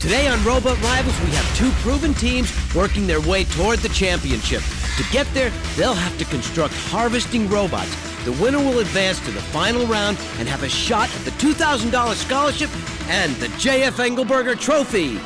Today on Robot Rivals, we have two proven teams working their way toward the championship. To get there, they'll have to construct harvesting robots. The winner will advance to the final round and have a shot at the $2,000 scholarship and the J.F. Engelberger Trophy.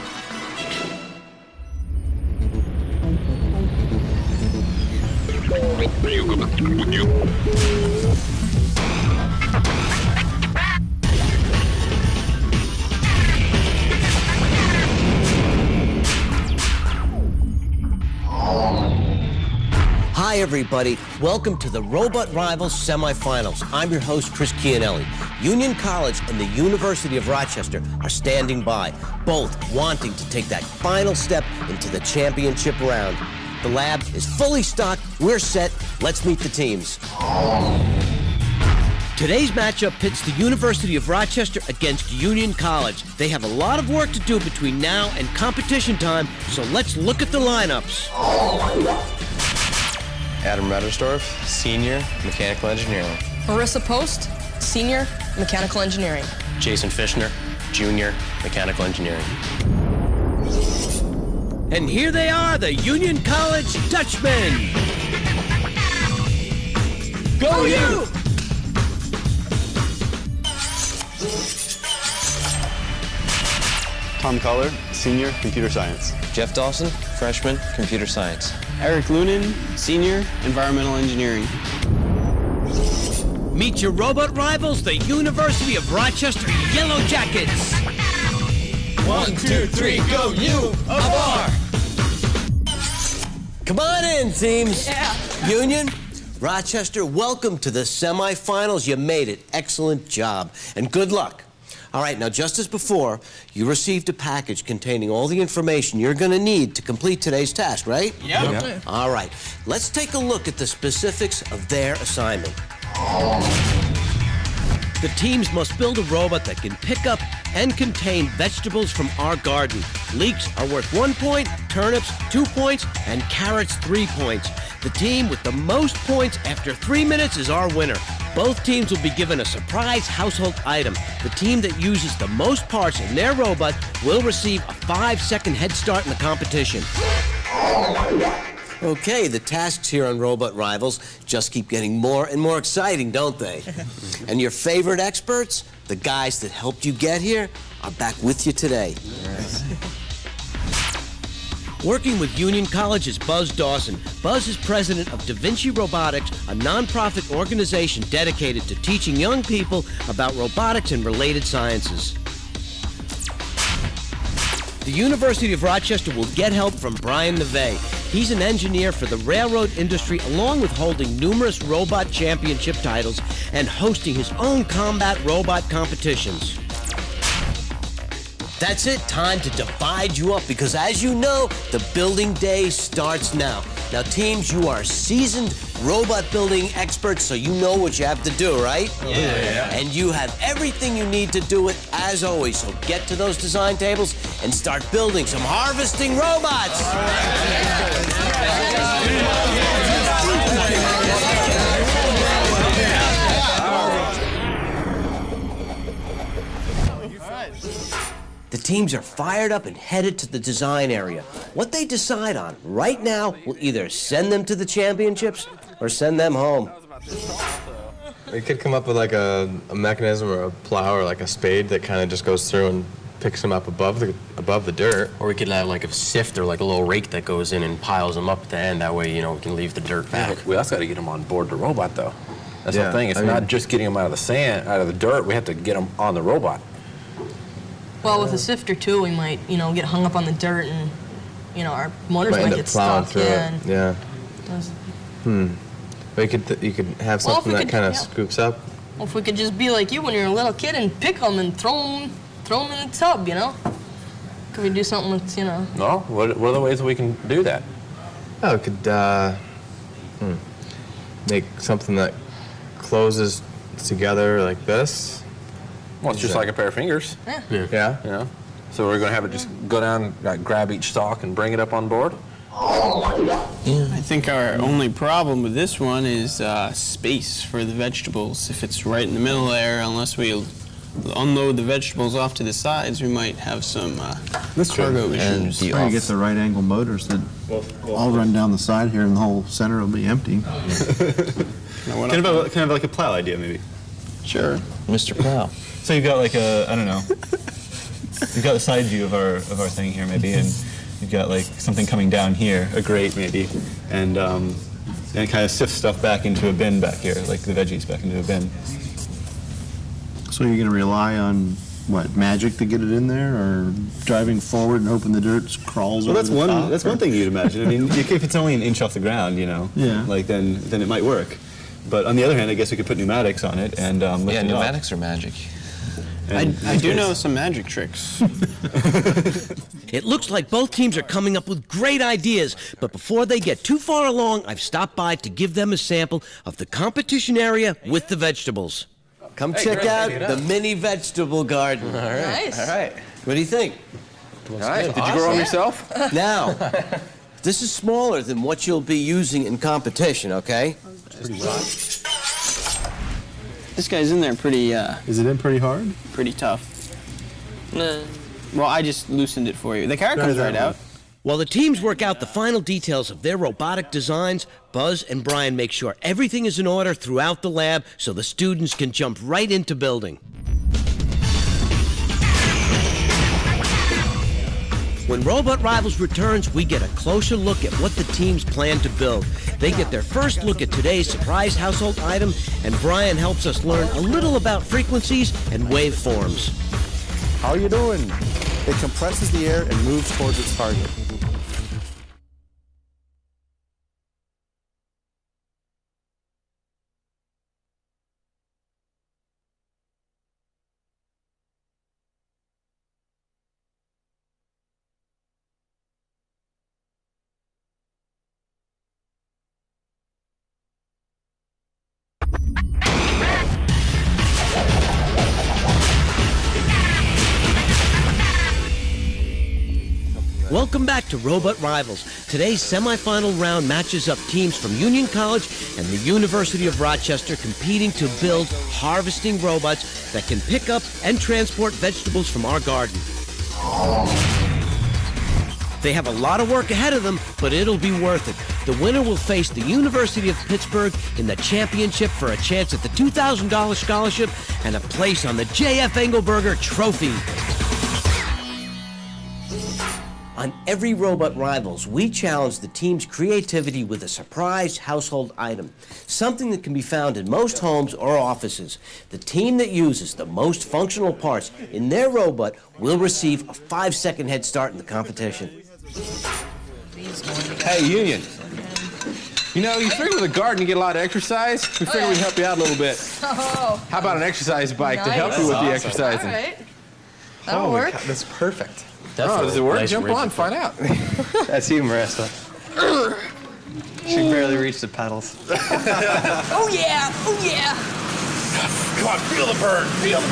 Hi, everybody. Welcome to the Robot Rivals semifinals. I'm your host, Chris Chianelli. Union College and the University of Rochester are standing by, both wanting to take that final step into the championship round. The lab is fully stocked. We're set. Let's meet the teams. Today's matchup pits the University of Rochester against Union College. They have a lot of work to do between now and competition time, so let's look at the lineups. Adam Rettersdorf, Senior, Mechanical Engineering. Marissa Post, Senior, Mechanical Engineering. Jason Fishner, Junior, Mechanical Engineering. And here they are, the Union College Dutchmen. Go you! Tom Collard, Senior, Computer Science. Jeff Dawson, Freshman, Computer Science. Eric Lunin, Senior, Environmental Engineering. Meet your robot rivals, the University of Rochester Yellow Jackets. 1, 2, 3, go you, a bar! Come on in, teams. Yeah. Union, Rochester, welcome to the semifinals. You made it. Excellent job. And good luck. All right, now just as before, you received a package containing all the information you're going to need to complete today's task, right? Yep. All right, let's take a look at the specifics of their assignment. The teams must build a robot that can pick up and contain vegetables from our garden. Leeks are worth 1 point, turnips 2 points, and carrots 3 points. The team with the most points after 3 minutes is our winner. Both teams will be given a surprise household item. The team that uses the most parts in their robot will receive a 5-second head start in the competition. Okay, the tasks here on Robot Rivals just keep getting more and more exciting, don't they? And your favorite experts, the guys that helped you get here, are back with you today. Working with Union College is Buzz Dawson. Buzz is president of Da Vinci Robotics, a nonprofit organization dedicated to teaching young people about robotics and related sciences. The University of Rochester will get help from Brian Neve. He's an engineer for the railroad industry, along with holding numerous robot championship titles and hosting his own combat robot competitions. That's it, time to divide you up, because as you know, the building day starts now. Now, teams, you are seasoned robot building experts, so you know what you have to do, right? Yeah. And you have everything you need to do it, as always. So get to those design tables and start building some harvesting robots. The teams are fired up and headed to the design area. What they decide on right now will either send them to the championships or send them home. We could come up with like a mechanism or a plow or like a spade that kind of just goes through and picks them up above the dirt. Or we could have like a sift or like a little rake that goes in and piles them up at the end. That way, you know, we can leave the dirt back. Yeah, we also got to get them on board the robot, though. That's Yeah, the thing. It's not just getting them out of the sand, out of the dirt. We have to get them on the robot. Well, with a sifter too, we might, get hung up on the dirt, and, our motors Might might end get up plowing stuck. through Yeah. it. Yeah. and- But you could have Well, if something we that could- kind of yeah. scoops up. Well, if we could just be like you when you're a little kid and pick them and throw them in the tub, Could we do something with, No? What are the ways that we can do that? Oh, we could make something that closes together like this. Well, it's just like a pair of fingers, Yeah. So we're going to have it just go down, grab each stalk and bring it up on board? I think our only problem with this one is space for the vegetables. If it's right in the middle there, unless we unload the vegetables off to the sides, we might have some That's true. cargo issues. Try to get the right angle motors that all run down the side here, and the whole center will be empty. Kind of like a plow idea, maybe. Sure. Mr. Plow. So you've got like a, I don't know, you've got a side view of our thing here, maybe, and you've got like something coming down here, a grate maybe, and kind of sift stuff back into a bin back here, like the veggies back into a bin. So you're going to rely on, what, magic to get it in there, or driving forward and hoping the dirt crawls Well, over the top? that's one thing you'd imagine. I mean, if it's only an inch off the ground, you know, Yeah. like then it might work. But on the other hand, I guess we could put pneumatics on it and lift Yeah, it up. pneumatics are magic. I do know some magic tricks. It looks like both teams are coming up with great ideas, but before they get too far along, I've stopped by to give them a sample of the competition area with the vegetables. Come check out the mini vegetable garden. All right. Nice. All right. What do you think? All right. Did you grow them yourself? Now, this is smaller than what you'll be using in competition, okay? This guy's in there pretty Is it in pretty hard? pretty tough. Well, I just loosened it for you. The carrot comes right out. While the teams work out the final details of their robotic designs, Buzz and Brian make sure everything is in order throughout the lab so the students can jump right into building. When Robot Rivals returns, we get a closer look at what the teams plan to build. They get their first look at today's surprise household item, and Brian helps us learn a little about frequencies and waveforms. How are you doing? It compresses the air and moves towards its target. Welcome back to Robot Rivals. Today's semifinal round matches up teams from Union College and the University of Rochester competing to build harvesting robots that can pick up and transport vegetables from our garden. They have a lot of work ahead of them, but it'll be worth it. The winner will face the University of Pittsburgh in the championship for a chance at the $2,000 scholarship and a place on the J.F. Engelberger Trophy. On every Robot Rivals, we challenge the team's creativity with a surprise household item, something that can be found in most homes or offices. The team that uses the most functional parts in their robot will receive a 5-second head start in the competition. Hey, Union. You know, you figure with a garden you get a lot of exercise. We figured we'd help you out a little bit. Oh, How about an exercise bike to help you with the exercising? all right. That'll work. That's perfect. Oh, does it work? Nice Jump rigid on, find out. That's you, Marissa. She can barely reach the pedals. Oh, yeah. Oh, yeah. Come on, feel the burn. Feel the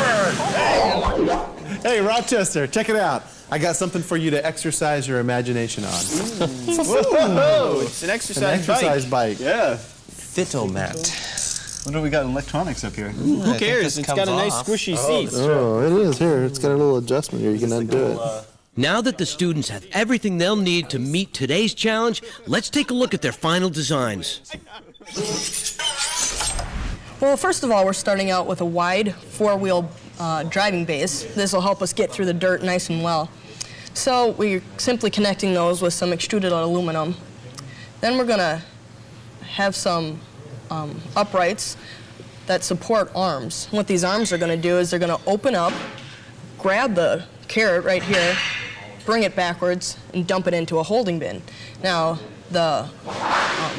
burn. Hey, Rochester, check it out. I got something for you to exercise your imagination on. Oh, it's an exercise bike. Yeah. Fitomat. Wonder what we got in electronics up here. Who cares? It's got a nice squishy seat. Oh, it is. Here, it's got a little adjustment here. You can undo it. Now that the students have everything they'll need to meet today's challenge, let's take a look at their final designs. Well, first of all, we're starting out with a wide four-wheel driving base. This will help us get through the dirt nice and well. So we're simply connecting those with some extruded aluminum. Then we're going to have some uprights that support arms. What these arms are going to do is they're going to open up, grab the carrot right here, bring it backwards, and dump it into a holding bin. Now, the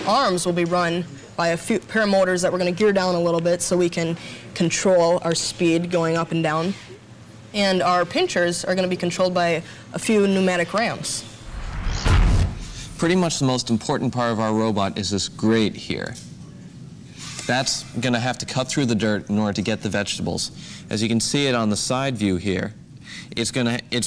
arms will be run by a few pair of motors that we're going to gear down a little bit so we can control our speed going up and down. And our pinchers are going to be controlled by a few pneumatic rams. Pretty much the most important part of our robot is this grate here. That's going to have to cut through the dirt in order to get the vegetables. As you can see it on the side view here,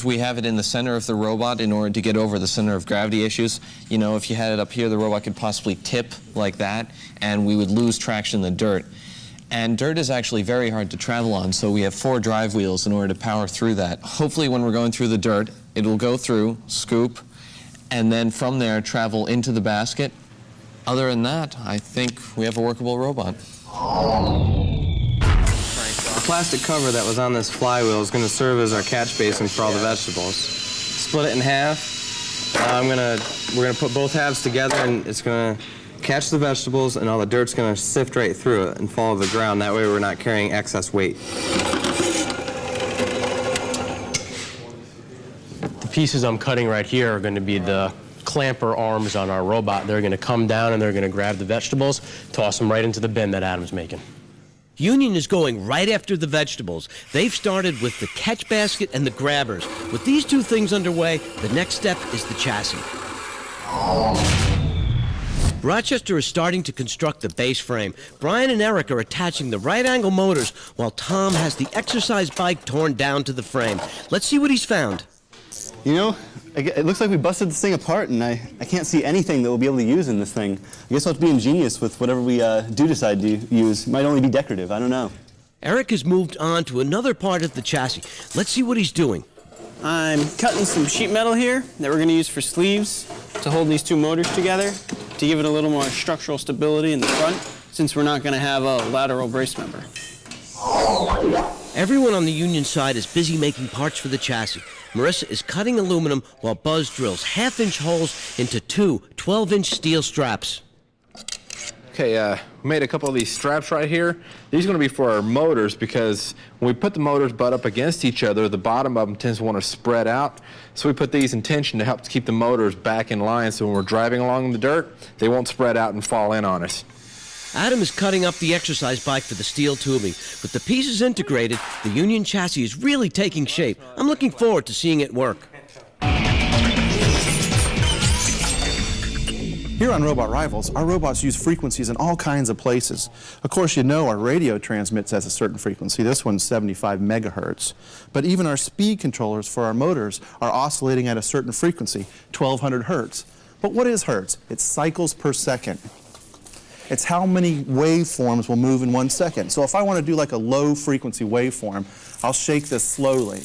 we have it in the center of the robot in order to get over the center of gravity issues. You know, if you had it up here, the robot could possibly tip like that, and we would lose traction in the dirt. And dirt is actually very hard to travel on, so we have 4 drive wheels in order to power through that. Hopefully when we're going through the dirt, it will go through, scoop, and then from there travel into the basket. Other than that, I think we have a workable robot. The plastic cover that was on this flywheel is going to serve as our catch basin for all the vegetables. Split it in half. We're gonna put both halves together, and it's gonna catch the vegetables, and all the dirt's gonna sift right through it and fall to the ground. That way we're not carrying excess weight. The pieces I'm cutting right here are going to be the clamper arms on our robot. They're going to come down and they're going to grab the vegetables, toss them right into the bin that Adam's making. Union is going right after the vegetables. They've started with the catch basket and the grabbers. With these 2 things underway, the next step is the chassis. Rochester is starting to construct the base frame. Brian and Eric are attaching the right-angle motors while Tom has the exercise bike torn down to the frame. Let's see what he's found. You know, it looks like we busted this thing apart, and I can't see anything that we'll be able to use in this thing. I guess we'll have to be ingenious with whatever we do decide to use. It might only be decorative, I don't know. Eric has moved on to another part of the chassis. Let's see what he's doing. I'm cutting some sheet metal here that we're going to use for sleeves to hold these 2 motors together to give it a little more structural stability in the front, since we're not going to have a lateral brace member. Everyone on the Union side is busy making parts for the chassis. Marissa is cutting aluminum while Buzz drills 1/2-inch holes into 2 12-inch steel straps. Okay, we made a couple of these straps right here. These are going to be for our motors, because when we put the motors butt up against each other, the bottom of them tends to want to spread out. So we put these in tension to help keep the motors back in line, so when we're driving along in the dirt, they won't spread out and fall in on us. Adam is cutting up the exercise bike for the steel tubing. With the pieces integrated, the Union chassis is really taking shape. I'm looking forward to seeing it work. Here on Robot Rivals, our robots use frequencies in all kinds of places. Of course, you know our radio transmits at a certain frequency. This one's 75 megahertz. But even our speed controllers for our motors are oscillating at a certain frequency, 1200 hertz. But what is hertz? It's cycles per second. It's how many waveforms will move in 1 second. So if I want to do like a low frequency waveform, I'll shake this slowly.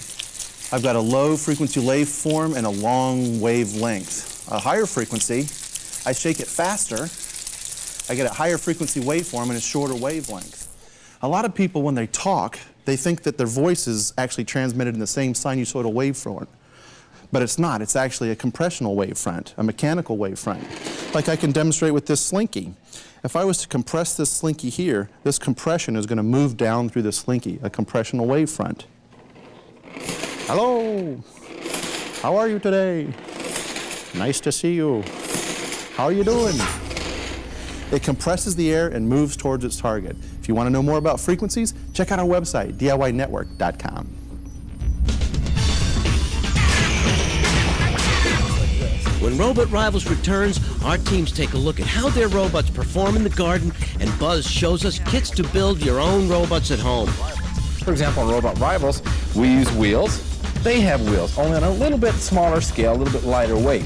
I've got a low frequency waveform and a long wavelength. A higher frequency, I shake it faster, I get a higher frequency waveform and a shorter wavelength. A lot of people, when they talk, they think that their voice is actually transmitted in the same sinusoidal wavefront. But it's not. It's actually a compressional wavefront, a mechanical wavefront. Like I can demonstrate with this slinky. If I was to compress this slinky here, this compression is going to move down through the slinky, a compressional wavefront. Hello. How are you today? Nice to see you. How are you doing? It compresses the air and moves towards its target. If you want to know more about frequencies, check out our website, DIYnetwork.com. When Robot Rivals returns, our teams take a look at how their robots perform in the garden, and Buzz shows us kits to build your own robots at home. For example, on Robot Rivals, we use wheels. They have wheels, only on a little bit smaller scale, a little bit lighter weight.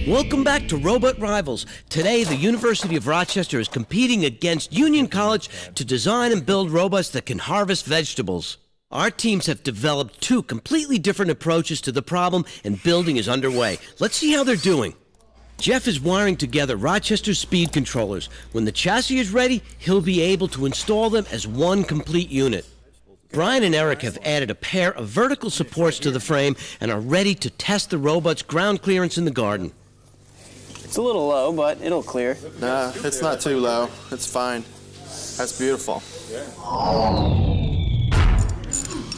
Welcome back to Robot Rivals. Today, the University of Rochester is competing against Union College to design and build robots that can harvest vegetables. Our teams have developed 2 completely different approaches to the problem, and building is underway. Let's see how they're doing. Jeff is wiring together Rochester's speed controllers. When the chassis is ready, he'll be able to install them as one complete unit. Brian and Eric have added a pair of vertical supports to the frame and are ready to test the robot's ground clearance in the garden. It's a little low, but it'll clear. Nah, it's not too low. It's fine. That's beautiful.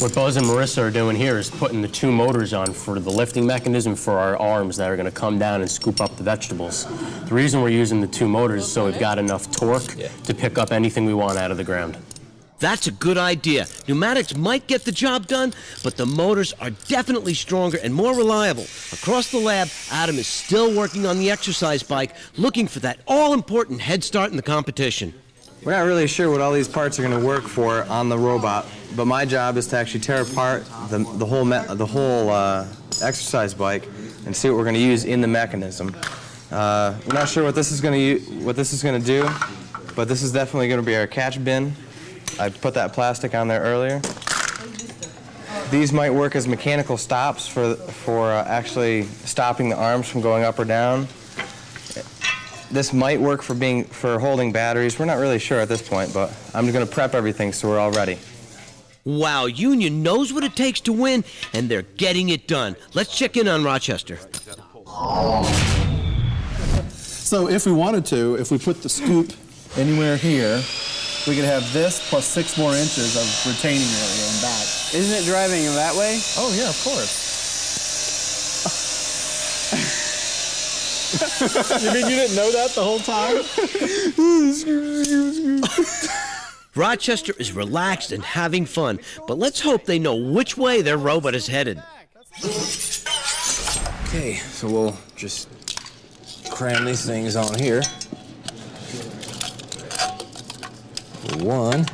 What Buzz and Marissa are doing here is putting the 2 motors on for the lifting mechanism for our arms that are going to come down and scoop up the vegetables. The reason we're using the 2 motors is so we've got enough torque to pick up anything we want out of the ground. That's a good idea. Pneumatics might get the job done, but the motors are definitely stronger and more reliable. Across the lab, Adam is still working on the exercise bike, looking for that all-important head start in the competition. We're not really sure what all these parts are going to work for on the robot, but my job is to actually tear apart the whole exercise bike and see what we're going to use in the mechanism. We're not sure what this is going to do, but this is definitely going to be our catch bin. I put that plastic on there earlier. These might work as mechanical stops for actually stopping the arms from going up or down. This might work for holding batteries. We're not really sure at this point, but I'm just going to prep everything so we're all ready. Wow, Union knows what it takes to win, and they're getting it done. Let's check in on Rochester. So if we wanted to, if we put the scoop anywhere here, we could have this plus 6 more inches of retaining area in back. Isn't it driving that way? Oh, yeah, of course. You mean you didn't know that the whole time? Rochester is relaxed and having fun, but let's hope they know which way their robot is headed. Okay, so we'll just cram these things on here. 1,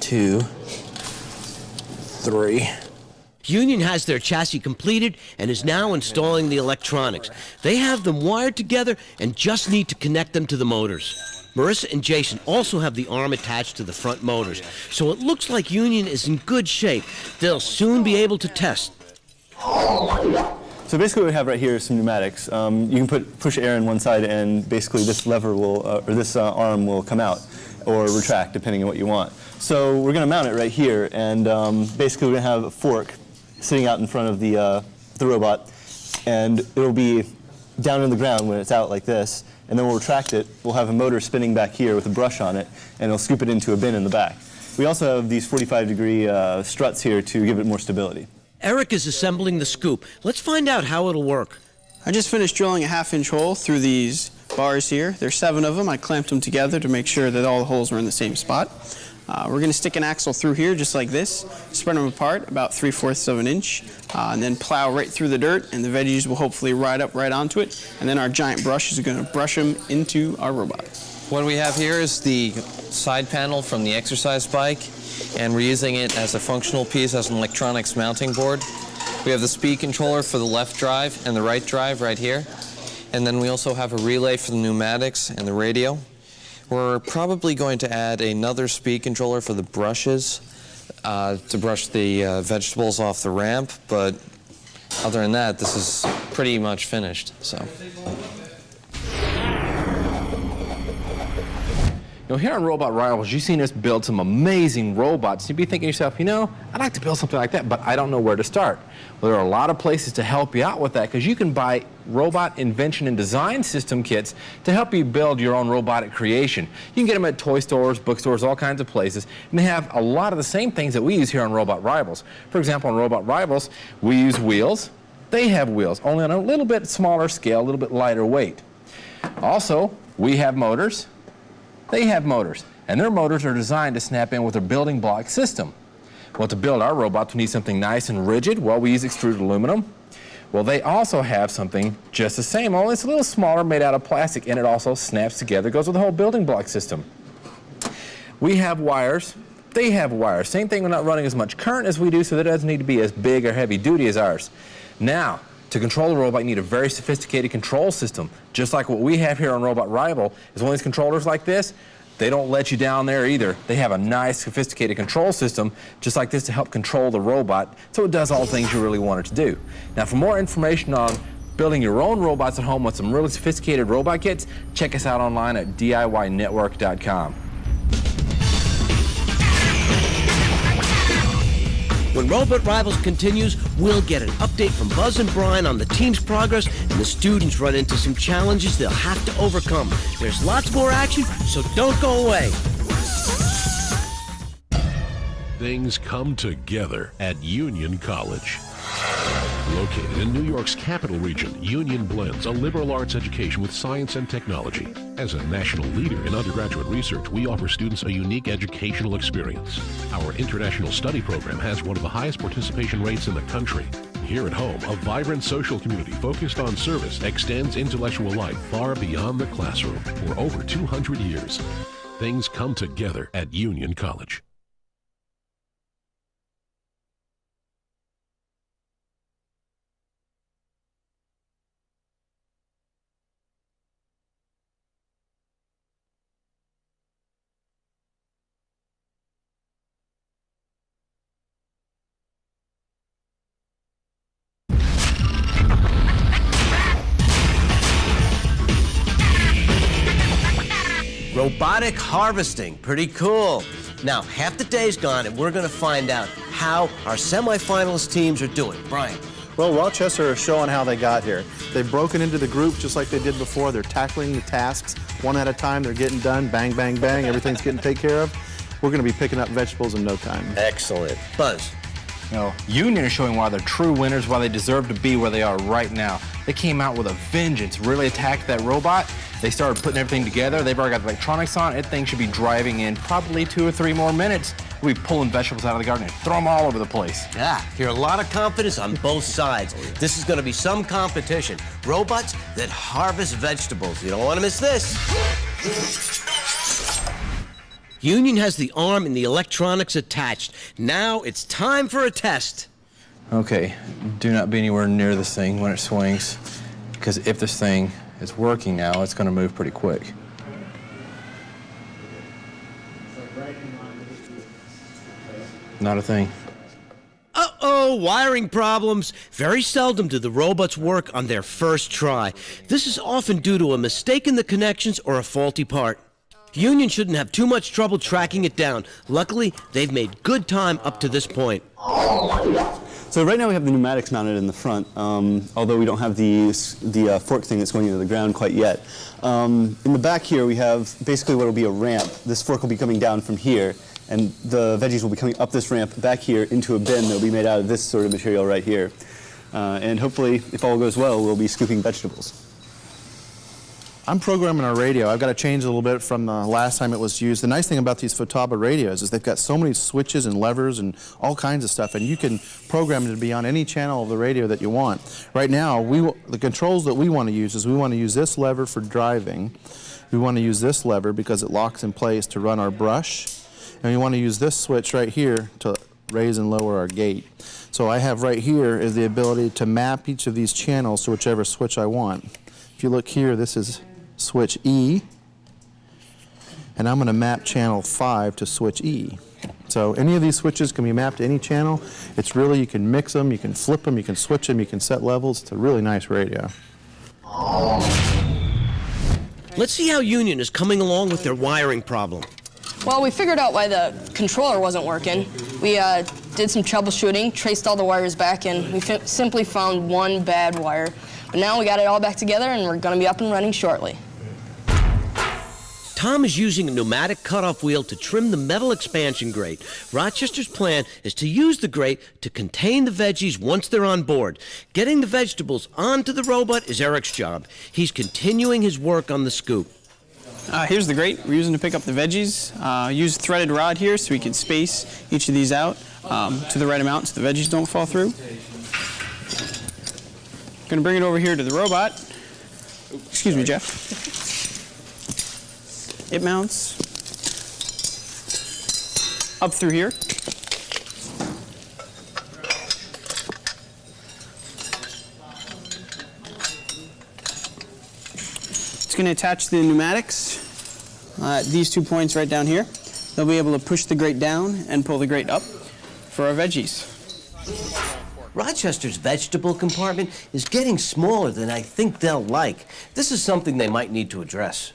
2, 3. Union has their chassis completed and is now installing the electronics. They have them wired together and just need to connect them to the motors. Marissa and Jason also have the arm attached to the front motors, so it looks like Union is in good shape. They'll soon be able to test. So basically what we have right here is some pneumatics. You can push air in one side and basically this lever will, or this arm will come out or retract depending on what you want. So we're going to mount it right here, and basically we're going to have a fork sitting out in front of the robot, and it'll be down in the ground when it's out like this, and then we'll retract it. We'll have a motor spinning back here with a brush on it, and it'll scoop it into a bin in the back. We also have these 45-degree struts here to give it more stability. Eric is assembling the scoop. Let's find out how it'll work. I just finished drilling a 1/2-inch hole through these bars here. There's 7 of them. I clamped them together to make sure that all the holes were in the same spot. We're going to stick an axle through here just like this, spread them apart about 3/4 of an inch, and then plow right through the dirt, and the veggies will hopefully ride up right onto it, and then our giant brush is going to brush them into our robot. What we have here is the side panel from the exercise bike, and we're using it as a functional piece as an electronics mounting board. We have the speed controller for the left drive and the right drive right here, and then we also have a relay for the pneumatics and the radio. We're probably going to add another speed controller for the brushes to brush the vegetables off the ramp, but other than that, this is pretty much finished. So. You know, here on Robot Rivals, you've seen us build some amazing robots. You'd be thinking to yourself, you know, I'd like to build something like that, but I don't know where to start. Well, there are a lot of places to help you out with that, because you can buy robot invention and design system kits to help you build your own robotic creation. You can get them at toy stores, bookstores, all kinds of places, and they have a lot of the same things that we use here on Robot Rivals. For example, on Robot Rivals, we use wheels. They have wheels, only on a little bit smaller scale, a little bit lighter weight. Also, we have motors. They have motors, and their motors are designed to snap in with their building block system. Well, to build our robots, we need something nice and rigid. Well, we use extruded aluminum. Well, they also have something just the same, only it's a little smaller, made out of plastic, and it also snaps together, goes with the whole building block system. We have wires. They have wires. Same thing, we're not running as much current as we do, so that doesn't need to be as big or heavy duty as ours. Now, to control the robot, you need a very sophisticated control system. Just like what we have here on Robot Rival is one of these controllers like this. They don't let you down there either. They have a nice, sophisticated control system just like this to help control the robot so it does all the things you really want it to do. Now, for more information on building your own robots at home with some really sophisticated robot kits, check us out online at DIYnetwork.com. When Robot Rivals continues, we'll get an update from Buzz and Brian on the team's progress, and the students run into some challenges they'll have to overcome. There's lots more action, so don't go away. Things come together at Union College. Located in New York's capital region, Union blends a liberal arts education with science and technology. As a national leader in undergraduate research, we offer students a unique educational experience. Our international study program has one of the highest participation rates in the country. Here at home, a vibrant social community focused on service extends intellectual life far beyond the classroom. For over 200 years, things come together at Union College. Robotic harvesting, pretty cool. Now, half the day's gone, and we're gonna find out how our semifinalist teams are doing. Brian. Well, Rochester is showing how they got here. They've broken into the group just like they did before. They're tackling the tasks one at a time. They're getting done. Bang, bang, bang. Everything's getting taken care of. We're gonna be picking up vegetables in no time. Excellent. Buzz. You know, Union is showing why they're true winners, why they deserve to be where they are right now. They came out with a vengeance, really attacked that robot. They started putting everything together. They've already got the electronics on. That thing should be driving in probably 2 or 3 more minutes. We'll be pulling vegetables out of the garden and throw them all over the place. Yeah, hear a lot of confidence on both sides. This is going to be some competition. Robots that harvest vegetables. You don't want to miss this. Union has the arm and the electronics attached. Now it's time for a test. Okay, do not be anywhere near this thing when it swings, because if this thing is working now, it's going to move pretty quick. Not a thing. Uh-oh, wiring problems. Very seldom do the robots work on their first try. This is often due to a mistake in the connections or a faulty part. Union shouldn't have too much trouble tracking it down. Luckily, they've made good time up to this point. So right now we have the pneumatics mounted in the front, although we don't have the fork thing that's going into the ground quite yet. In the back here we have basically what will be a ramp. This fork will be coming down from here, and the veggies will be coming up this ramp back here into a bin that will be made out of this sort of material right here. And hopefully, if all goes well, we'll be scooping vegetables. I'm programming our radio. I've got to change a little bit from the last time it was used. The nice thing about these Futaba radios is they've got so many switches and levers and all kinds of stuff, and you can program it to be on any channel of the radio that you want. Right now, the controls that we want to use is we want to use this lever for driving. We want to use this lever because it locks in place to run our brush. And we want to use this switch right here to raise and lower our gate. So I have right here is the ability to map each of these channels to whichever switch I want. If you look here, this is switch E, and I'm going to map channel 5 to switch E. So any of these switches can be mapped to any channel. It's really, you can mix them, you can flip them, you can switch them, you can set levels. It's a really nice radio. Let's see how Union is coming along with their wiring problem. Well, we figured out why the controller wasn't working. We did some troubleshooting, traced all the wires back, and we simply found one bad wire. But now we got it all back together, and we're going to be up and running shortly. Tom is using a pneumatic cutoff wheel to trim the metal expansion grate. Rochester's plan is to use the grate to contain the veggies once they're on board. Getting the vegetables onto the robot is Eric's job. He's continuing his work on the scoop. Here's the grate we're using to pick up the veggies. Use a threaded rod here so we can space each of these out to the right amount so the veggies don't fall through. I'm going to bring it over here to the robot. Excuse me, Jeff. It mounts up through here. It's going to attach the pneumatics at these 2 points right down here. They'll be able to push the grate down and pull the grate up for our veggies. Rochester's vegetable compartment is getting smaller than I think they'll like. This is something they might need to address.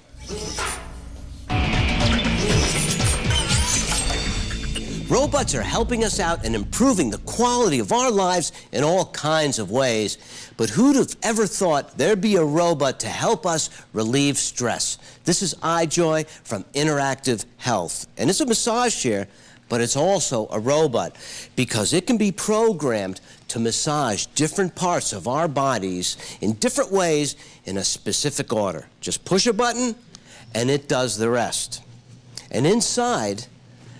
Robots are helping us out and improving the quality of our lives in all kinds of ways. But who'd have ever thought there'd be a robot to help us relieve stress? This is iJoy from Interactive Health. And it's a massage chair, but it's also a robot because it can be programmed to massage different parts of our bodies in different ways in a specific order. Just push a button and it does the rest. And inside,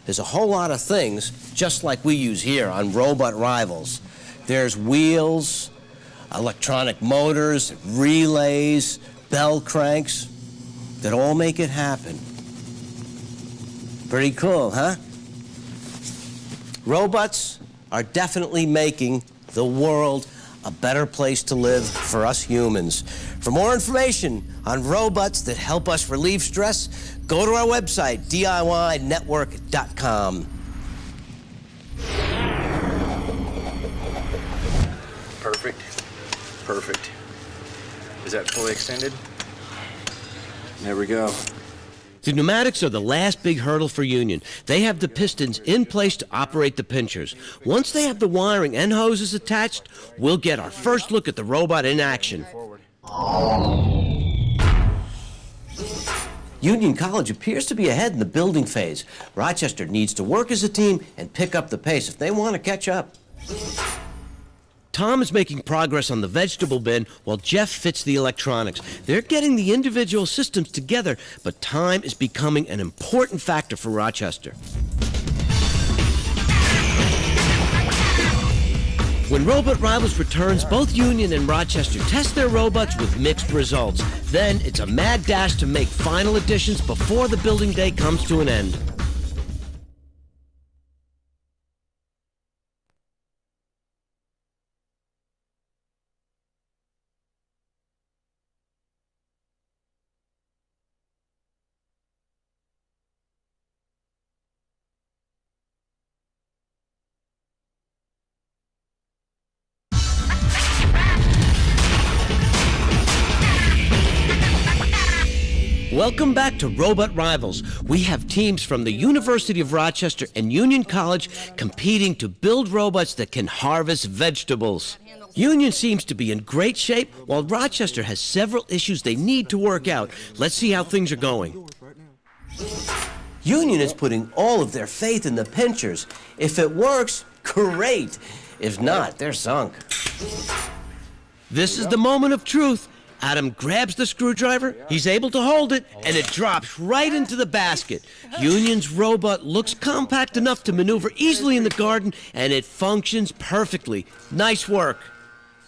there's a whole lot of things just like we use here on Robot Rivals. There's wheels, electronic motors, relays, bell cranks that all make it happen. Pretty cool, huh? Robots are definitely making the world a better place to live for us humans. For more information on robots that help us relieve stress, go to our website, DIYnetwork.com. Perfect. Perfect. Is that fully extended? There we go. The pneumatics are the last big hurdle for Union. They have the pistons in place to operate the pinchers. Once they have the wiring and hoses attached, we'll get our first look at the robot in action. Union College appears to be ahead in the building phase. Rochester needs to work as a team and pick up the pace if they want to catch up. Tom is making progress on the vegetable bin while Jeff fits the electronics. They're getting the individual systems together, but time is becoming an important factor for Rochester. When Robot Rivals returns, both Union and Rochester test their robots with mixed results. Then it's a mad dash to make final additions before the building day comes to an end. Welcome back to Robot Rivals. We have teams from the University of Rochester and Union College competing to build robots that can harvest vegetables. Union seems to be in great shape, while Rochester has several issues they need to work out. Let's see how things are going. Union is putting all of their faith in the pinchers. If it works, great. If not, they're sunk. This is the moment of truth. Adam grabs the screwdriver, he's able to hold it, and it drops right into the basket. Union's robot looks compact enough to maneuver easily in the garden, and it functions perfectly. Nice work.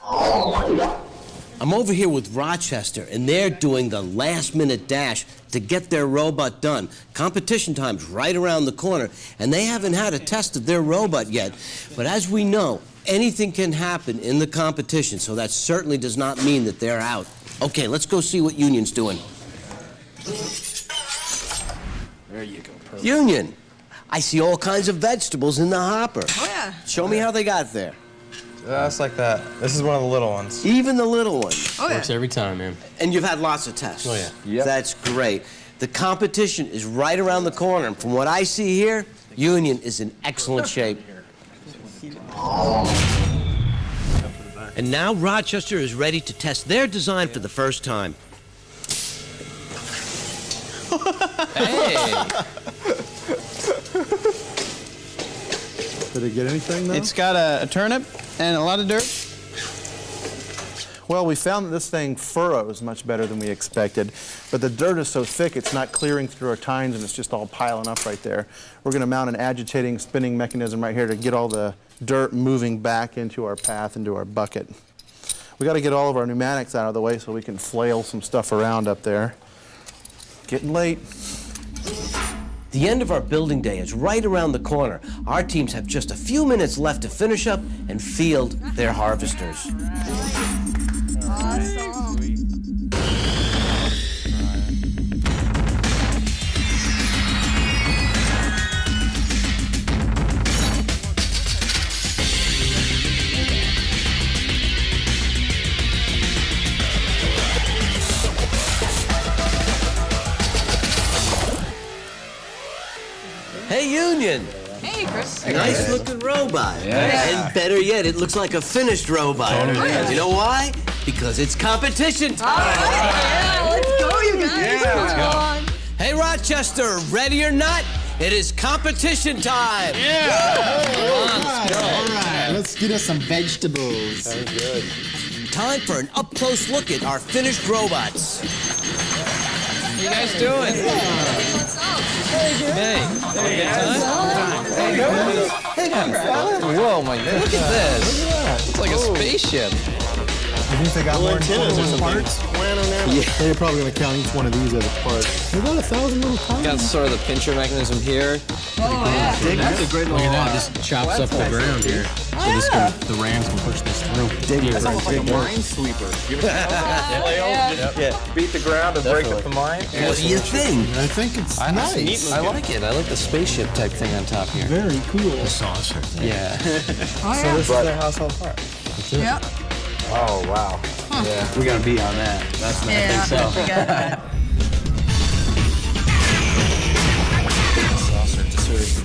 I'm over here with Rochester, and they're doing the last-minute dash to get their robot done. Competition time's right around the corner, and they haven't had a test of their robot yet. But as we know, anything can happen in the competition, so that certainly does not mean that they're out. Okay, let's go see what Union's doing. There you go. Perfect. Union, I see all kinds of vegetables in the hopper. Oh, yeah. Show me how they got there. It's like that. This is one of the little ones. Even the little ones. Oh, yeah. Works every time, man. And you've had lots of tests. Oh, yeah. Yep. That's great. The competition is right around the corner, and from what I see here, Union is in excellent shape. And now Rochester is ready to test their design for the first time. Hey! Did it get anything, though? It's got a turnip and a lot of dirt. Well, we found that this thing furrows much better than we expected, but the dirt is so thick it's not clearing through our tines and it's just all piling up right there. We're going to mount an agitating spinning mechanism right here to get all the dirt moving back into our path, into our bucket. We got to get all of our pneumatics out of the way so we can flail some stuff around up there. Getting late. The end of our building day is right around the corner. Our teams have just a few minutes left to finish up and field their harvesters. Awesome. Hey, Union! Hey, Chris. Nice looking robot. Yeah. And better yet, it looks like a finished robot. You know why? Because it's competition time. Yeah, let's go, you guys. Yeah, let's Come go. on. Hey, Rochester, ready or not, It is competition time. All right, let's get us some vegetables. Sounds good. Time for an up-close look at our finished robots. What are you guys doing? Hey. Whoa, my God. Look at this. It's like a spaceship. You think they got more antennas or some parts? Yeah. They're probably going to count each one of these as a part. They got 1,000 little parts. Got sort of the pincher mechanism here. Oh, yeah. That's a great little This chops up the ground here. So this can, the rams can push this through. That's almost like a minesweeper. You ever beat the ground and break up the mine? What do you think? I think it's nice. I like it. I like the spaceship type thing on top here. Very cool. The saucer. Yeah. Oh, So yeah. this is their household part. Yep. Oh, wow. Yeah, we got to beat on that. That's not, Yeah, I think so. we got that.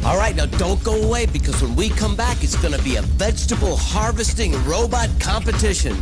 All right, now don't go away because when we come back, it's going to be a vegetable harvesting robot competition.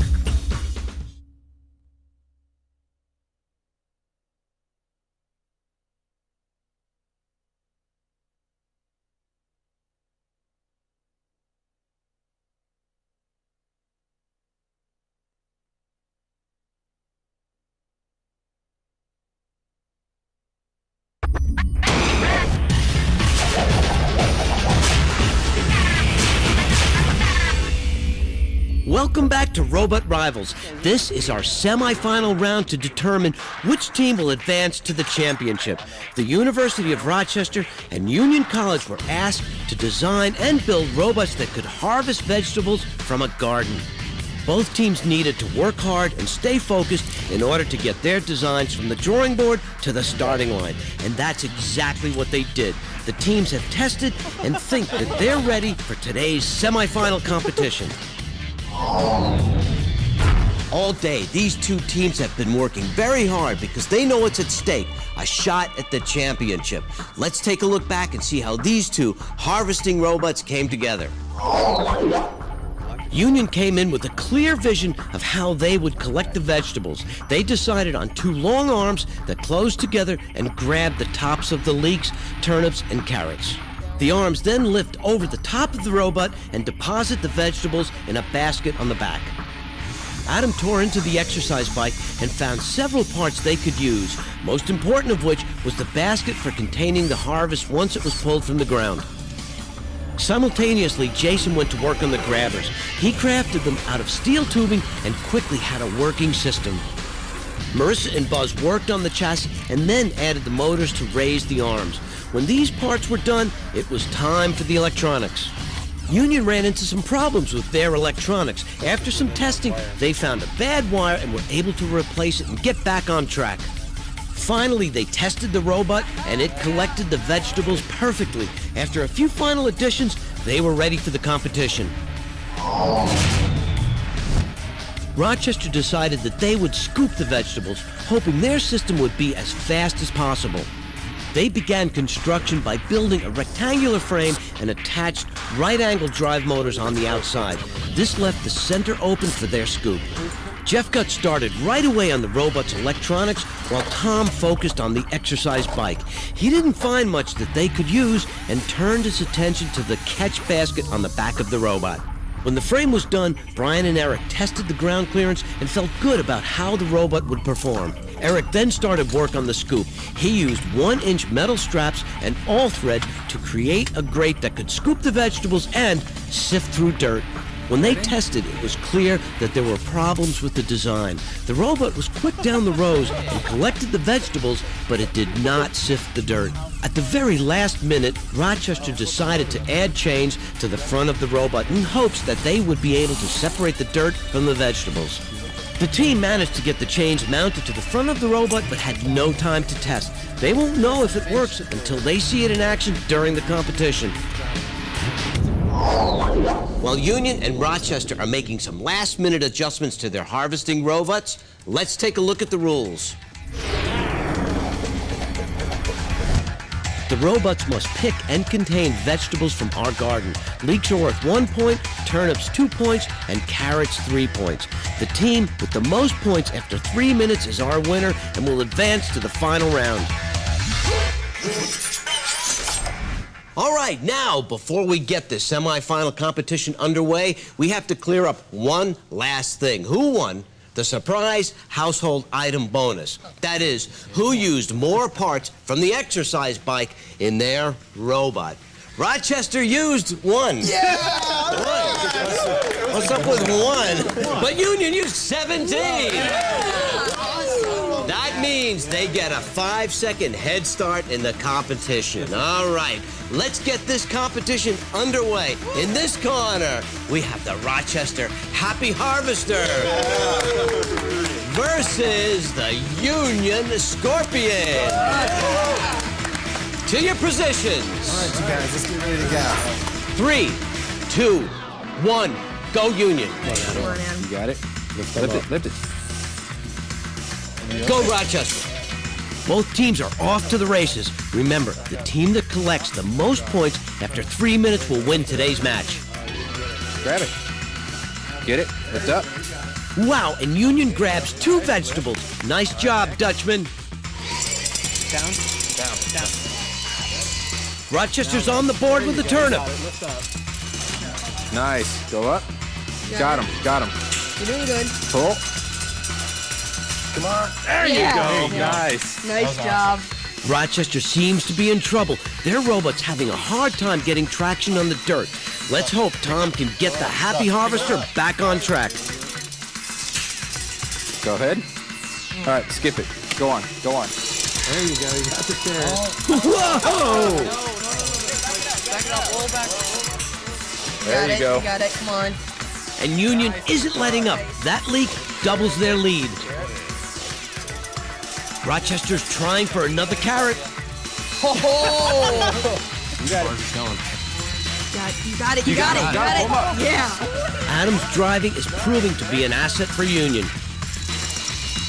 Welcome back to Robot Rivals. This is our semifinal round to determine which team will advance to the championship. The University of Rochester and Union College were asked to design and build robots that could harvest vegetables from a garden. Both teams needed to work hard and stay focused in order to get their designs from the drawing board to the starting line. And that's exactly what they did. The teams have tested and think that they're ready for today's semifinal competition. All day, these two teams have been working very hard because they know what's at stake, a shot at the championship. Let's take a look back and see how these two harvesting robots came together. Union came in with a clear vision of how they would collect the vegetables. They decided on two long arms that closed together and grabbed the tops of the leeks, turnips, and carrots. The arms then lift over the top of the robot and deposit the vegetables in a basket on the back. Adam tore into the exercise bike and found several parts they could use, most important of which was the basket for containing the harvest once it was pulled from the ground. Simultaneously, Jason went to work on the grabbers. He crafted them out of steel tubing and quickly had a working system. Marissa and Buzz worked on the chassis and then added the motors to raise the arms. When these parts were done, it was time for the electronics. Union ran into some problems with their electronics. After some testing, they found a bad wire and were able to replace it and get back on track. Finally, they tested the robot and it collected the vegetables perfectly. After a few final additions, they were ready for the competition. Rochester decided that they would scoop the vegetables, hoping their system would be as fast as possible. They began construction by building a rectangular frame and attached right-angle drive motors on the outside. This left the center open for their scoop. Jeff got started right away on the robot's electronics while Tom focused on the exercise bike. He didn't find much that they could use and turned his attention to the catch basket on the back of the robot. When the frame was done, Brian and Eric tested the ground clearance and felt good about how the robot would perform. Eric then started work on the scoop. He used 1-inch metal straps and all thread to create a grate that could scoop the vegetables and sift through dirt. When they tested, it was clear that there were problems with the design. The robot was quick down the rows and collected the vegetables, but it did not sift the dirt. At the very last minute, Rochester decided to add chains to the front of the robot in hopes that they would be able to separate the dirt from the vegetables. The team managed to get the chains mounted to the front of the robot, but had no time to test. They won't know if it works until they see it in action during the competition. While Union and Rochester are making some last-minute adjustments to their harvesting robots, let's take a look at the rules. The robots must pick and contain vegetables from our garden. Leeks are worth 1 point, turnips 2 points, and carrots 3 points. The team with the most points after 3 minutes is our winner and will advance to the final round. All right, now, before we get this semifinal competition underway, we have to clear up one last thing. Who won the surprise household item bonus? That is, who used more parts from the exercise bike in their robot? Rochester used one. Yeah! What's up with one? But Union used 17. That means they get a 5-second head start in the competition. All right, let's get this competition underway. In this corner, we have the Rochester Happy Harvester versus the Union Scorpion. To your positions. All right, you guys, let's get ready to go. 3, 2, 1, go Union. Come on, Adam. You got it? Lift it. Go Rochester. Both teams are off to the races. Remember, the team that collects the most points after 3 minutes will win today's match. Grab it. Get it. Lift up. Wow, and Union grabs 2 vegetables. Nice job, Dutchman. Down. Rochester's on the board with the turnip. Nice. Go up. Got him. You're doing good. Pull. Come on. There you go. Nice. Nice job. Rochester seems to be in trouble. Their robot's having a hard time getting traction on the dirt. Let's hope Tom can get the Happy Harvester back on track. Go ahead. All right, skip it. Go on. There you go. You got the carrot. Whoa! Back it up, roll back. There you go. You got it. Come on. And Union isn't letting up. That leak doubles their lead. Rochester's trying for another carrot. Ho ho! You got it. You got it. Yeah. Adam's driving is proving to be an asset for Union.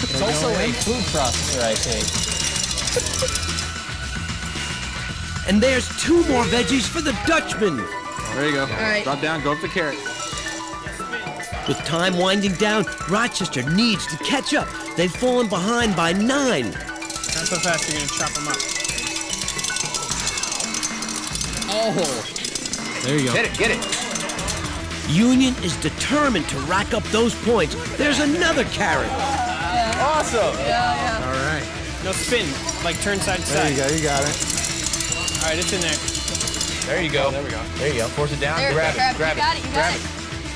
It's also a food processor, I think. And there's 2 more veggies for the Dutchman. There you go. All right. Drop down. Go up the carrot. With time winding down, Rochester needs to catch up. They've fallen behind by 9. Not so fast, you're gonna chop them up. Oh. There you go. Get it. Union is determined to rack up those points. There's another carrot. Awesome. Yeah. All right. No, spin. Like turn side to There side. you go. You got it. All right, it's in there. There you go. There you go. Force it down. There, Grab it. You got it.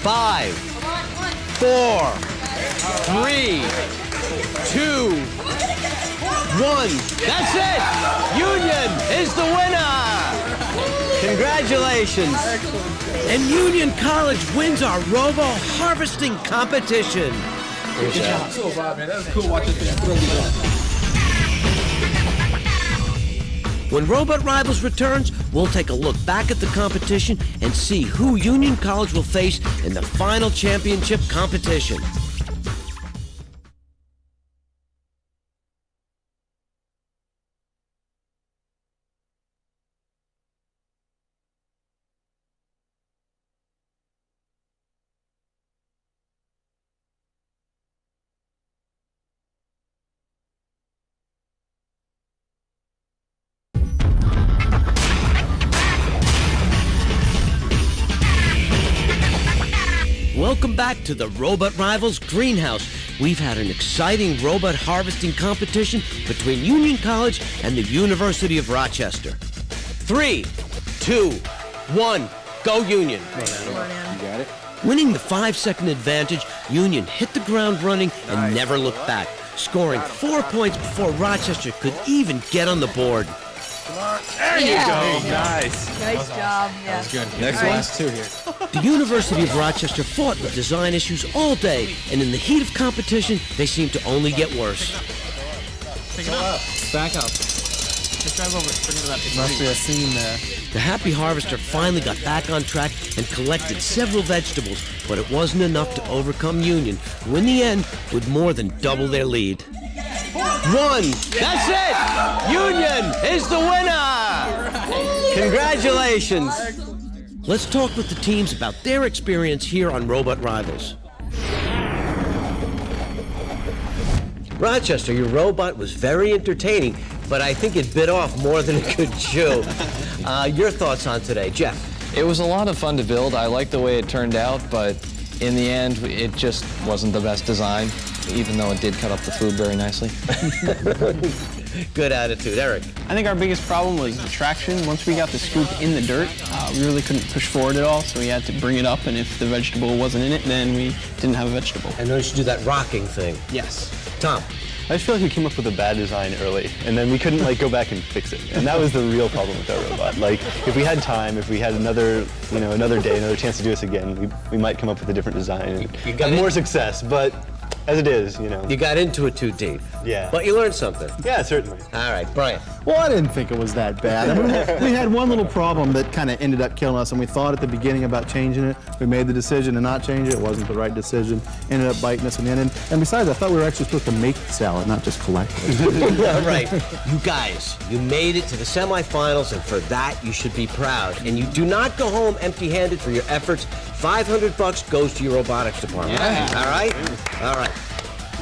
5, 4, 3, 2, 1. That's it! Union is the winner! Congratulations! And Union College wins our robo harvesting competition. Good job. Cool, Bob, man. That was cool watching this. When Robot Rivals returns, we'll take a look back at the competition and see who Union College will face in the final championship competition. Welcome back to the Robot Rivals Greenhouse. We've had an exciting robot harvesting competition between Union College and the University of Rochester. 3, 2, 1, go Union. You got it. Winning the 5-second advantage, Union hit the ground running and never looked back, scoring 4 points before Rochester could even get on the board. There you go. Nice. Nice job. Yeah. Next All right. last 2 here. The University of Rochester fought with design issues all day, and in the heat of competition, they seemed to only get worse. Pick it up. Back up. Just drive over it. Bring it up. It's Must be a seam there. The Happy Harvester finally got back on track and collected several vegetables, but it wasn't enough to overcome Union, who in the end would more than double their lead. 1! That's it! Union is the winner! Congratulations! Let's talk with the teams about their experience here on Robot Rivals. Rochester, your robot was very entertaining, but I think it bit off more than it could chew. Your thoughts on today, Jeff? It was a lot of fun to build. I like the way it turned out, but in the end, it just wasn't the best design, even though it did cut up the food very nicely. Good attitude. Eric? I think our biggest problem was the traction. Once we got the scoop in the dirt, we really couldn't push forward at all, so we had to bring it up, and if the vegetable wasn't in it, then we didn't have a vegetable. I noticed you do that rocking thing. Yes. Tom? I just feel like we came up with a bad design early, and then we couldn't go back and fix it. And that was the real problem with our robot. If we had time, if we had another day, another chance to do this again, we might come up with a different design and have more success. But as it is, You got into it too deep. Yeah. But you learned something. Yeah, certainly. All right, Brian. Well, I didn't think it was that bad. I mean, we had one little problem that kind of ended up killing us, and we thought at the beginning about changing it. We made the decision to not change it. It wasn't the right decision. Ended up biting us in the end. And besides, I thought we were actually supposed to make the salad, not just collect it. All right, you guys, you made it to the semifinals, and for that, you should be proud. And you do not go home empty-handed for your efforts. $500 goes to your robotics department. Yeah. All right? All right.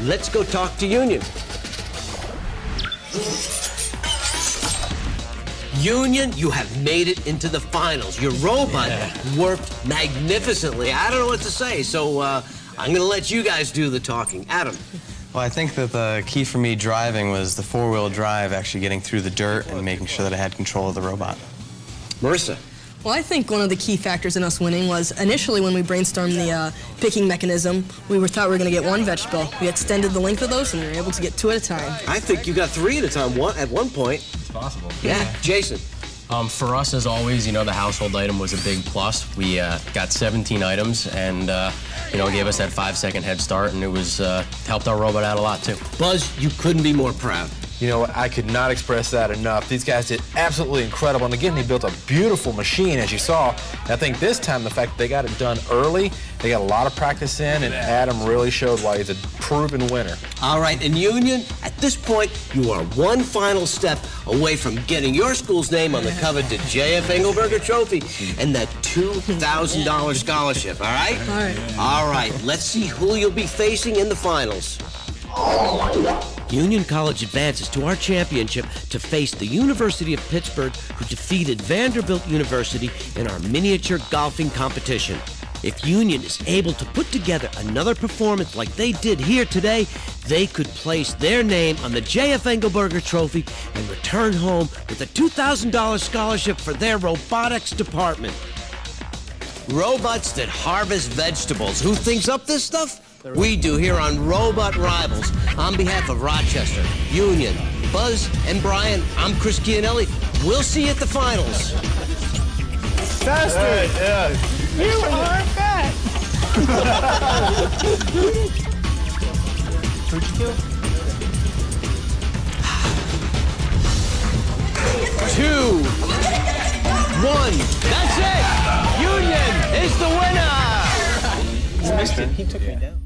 Let's go talk to Union. Union, you have made it into the finals. Your robot worked magnificently. I don't know what to say, so I'm going to let you guys do the talking. Adam. Well, I think that the key for me driving was the four-wheel drive, actually getting through the dirt and making sure that I had control of the robot. Marissa. Well, I think one of the key factors in us winning was initially when we brainstormed the picking mechanism, we thought we were going to get one vegetable. We extended the length of those, and we were able to get 2 at a time. I think you got 3 at a time at one point. It's possible. Yeah. Jason. For us, as always, the household item was a big plus. We got 17 items and, gave us that 5-second head start, and it was helped our robot out a lot, too. Buzz, you couldn't be more proud. You know what? I could not express that enough. These guys did absolutely incredible. And again, they built a beautiful machine, as you saw. And I think this time, the fact that they got it done early, they got a lot of practice in, and Adam really showed why he's a proven winner. All right, and Union, at this point, you are one final step away from getting your school's name on the coveted J.F. Engelberger Trophy and that $2,000 scholarship, all right? All right. All right, let's see who you'll be facing in the finals. Union College advances to our championship to face the University of Pittsburgh, who defeated Vanderbilt University in our miniature golfing competition. If Union is able to put together another performance like they did here today, they could place their name on the J.F. Engelberger Trophy and return home with a $2,000 scholarship for their robotics department. Robots that harvest vegetables. Who thinks up this stuff? We do here on Robot Rivals. On behalf of Rochester, Union, Buzz, and Brian, I'm Chris Chianelli. We'll see you at the finals. Faster! You are fat! Two, one. That's it! Union is the winner! He took me down.